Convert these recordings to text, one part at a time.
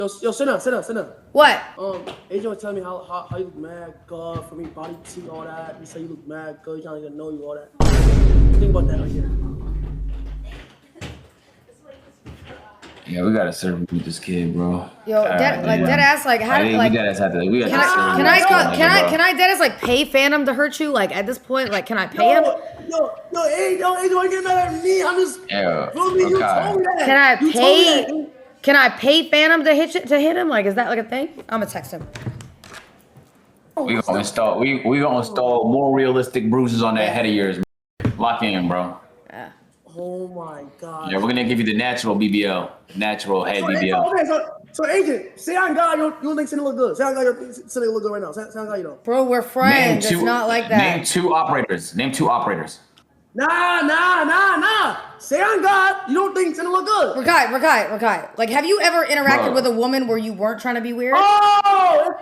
Yo, Sinner. What? Agent was telling me how you look mad good for me, body tea, all that. He said you look mad good, he trying to know you, all that. Think about that right here. Yeah, we gotta serve this kid, bro. Yo, dead ass, like how we like gotta have to, we gotta can I dead ass like pay Phantom to hurt you? Like at this point, like can I pay him? Agent, why you get mad at me? I'm just you told me that. Can I pay Phantom to hit him? Like is that like a thing? I'm gonna text him. We gonna install more realistic bruises on that head of yours. Lock in, bro. Yeah. Oh my God. Yeah, we're gonna give you the natural BBL, natural head BBL. Okay, so Agent, say on God, you don't think Cindy look good. Say on God, you think Cindy look good right now. Say on God, you don't. Bro, we're friends. It's not like that. Name two operators. Nah. Say on God, you don't think Cindy look good. Rakai. Like, have you ever interacted with a woman where you weren't trying to be weird? Oh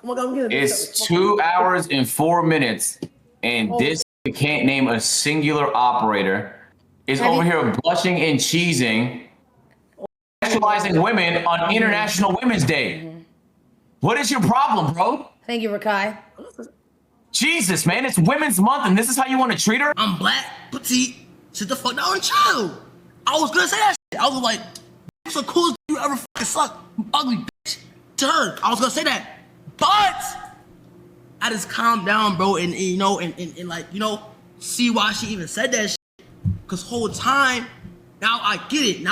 my God, I'm getting It's 2 hours and 4 minutes, and this can't name a singular operator. Is over here blushing and cheesing, sexualizing women on International Women's Day. What is your problem, bro? Thank you, Rakai. Jesus, man, it's Women's Month, and this is how you want to treat her? I'm black, petite, sit the fuck down and chill. I was gonna say that shit. I was like, it's the coolest you ever fucking suck, you ugly bitch. To her, I was gonna say that. But I just calmed down, bro, and see why she even said that shit. Cause whole time, now I get it.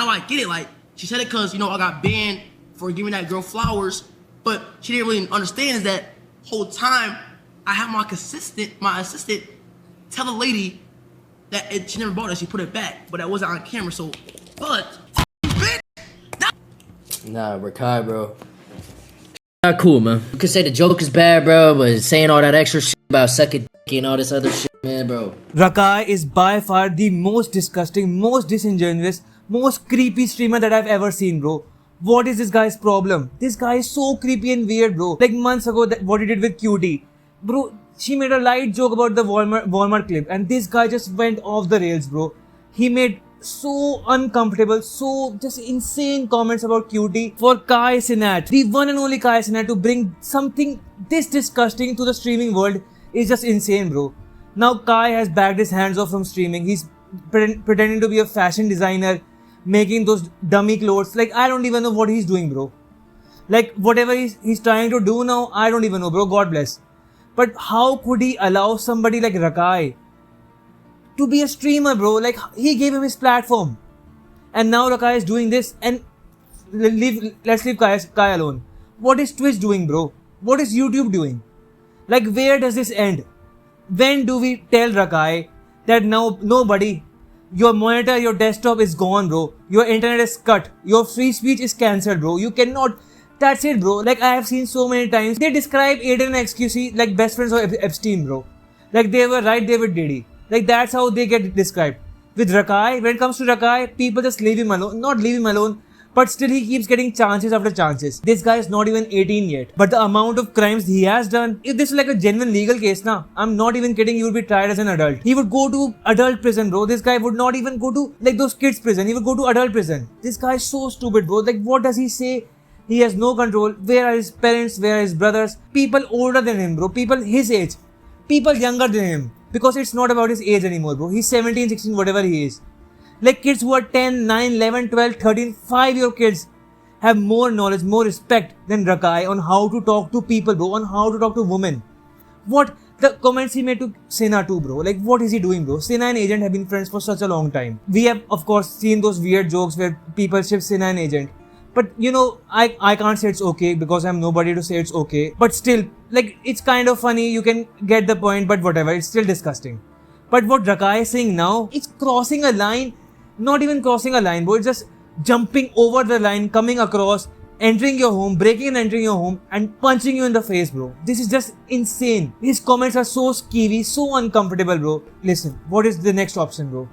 Like, she said it cause, I got banned for giving that girl flowers, but she didn't really understand is that whole time, I had my assistant tell the lady that she never bought it, she put it back, but that wasn't on camera, so, but, bitch! Nah, Rakai, bro. Not cool, man. You could say the joke is bad, bro, but saying all that extra shit about sucking dick and all this other shit, man, bro. Rakai is by far the most disgusting, most disingenuous, most creepy streamer that I've ever seen, bro. What is this guy's problem? This guy is so creepy and weird, bro. Like months ago, what he did with Cutie. Bro, she made a light joke about the Walmart clip, and this guy just went off the rails, bro. He made so uncomfortable, so just insane comments about Cutie for Kai Cenat, the one and only Kai Cenat, to bring something this disgusting to the streaming world is just insane, bro. Now Kai has backed his hands off from streaming. He's pretending to be a fashion designer, making those dummy clothes. Like, I don't even know what he's doing, bro. Like, whatever he's trying to do now, I don't even know, bro. God bless. But how could he allow somebody like Rakai to be a streamer, bro? Like, he gave him his platform. And now Rakai is doing this, and let's leave Kai alone. What is Twitch doing, bro? What is YouTube doing? Like, where does this end? When do we tell Rakai that now nobody, your monitor, your desktop is gone, bro. Your internet is cut. Your free speech is cancelled, bro. You cannot. That's it, bro. Like, I have seen so many times. They describe Aiden and XQC like best friends of Epstein, bro. Like, they were right there with Diddy. Like, that's how they get described. With Rakai, when it comes to Rakai, people just leave him alone. Not leave him alone, but still he keeps getting chances after chances. This guy is not even 18 yet. But the amount of crimes he has done, if this is like a genuine legal case, I'm not even kidding, he would be tried as an adult. He would go to adult prison, bro. This guy would not even go to like those kids prison. He would go to adult prison. This guy is so stupid, bro. Like, what does he say? He has no control. Where are his parents? Where are his brothers? People older than him, bro. People his age. People younger than him. Because it's not about his age anymore, bro. He's 17, 16, whatever he is. Like, kids who are 10, 9, 11, 12, 13, 5-year kids have more knowledge, more respect than Rakai on how to talk to people, bro. On how to talk to women. What? The comments he made to Sena too, bro. Like, what is he doing, bro? Sena and Agent have been friends for such a long time. We have, of course, seen those weird jokes where people ship Sena and Agent. But, I can't say it's okay because I'm nobody to say it's okay. But still, like, it's kind of funny. You can get the point, but whatever. It's still disgusting. But what Rakai is saying now, it's crossing a line. Not even crossing a line, bro. It's just jumping over the line, coming across, entering your home, breaking and entering your home, and punching you in the face, bro. This is just insane. His comments are so skeevy, so uncomfortable, bro. Listen, what is the next option, bro?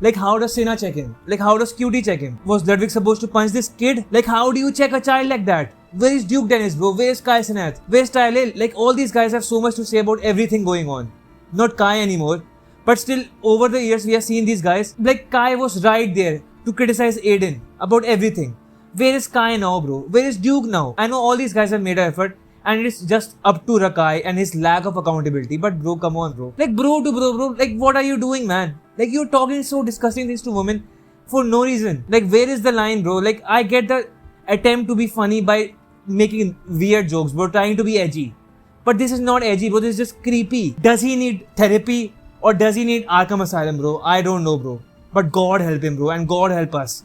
Like, how does Sena check him? Like, how does Cutie check him? Was Ludwig supposed to punch this kid? Like, how do you check a child like that? Where is Duke Dennis, bro? Where is Kai Cenat? Where's Tylil? Like, all these guys have so much to say about everything going on. Not Kai anymore. But still, over the years, we have seen these guys. Like, Kai was right there to criticize Aiden about everything. Where is Kai now, bro? Where is Duke now? I know all these guys have made an effort, and it is just up to Rakai and his lack of accountability. But bro, come on, bro. Like bro to bro, like what are you doing, man? Like you're talking so disgusting things to women for no reason. Like where is the line, bro? Like I get the attempt to be funny by making weird jokes, bro, trying to be edgy. But this is not edgy, bro. This is just creepy. Does he need therapy or does he need Arkham Asylum, bro? I don't know, bro. But God help him, bro, and God help us.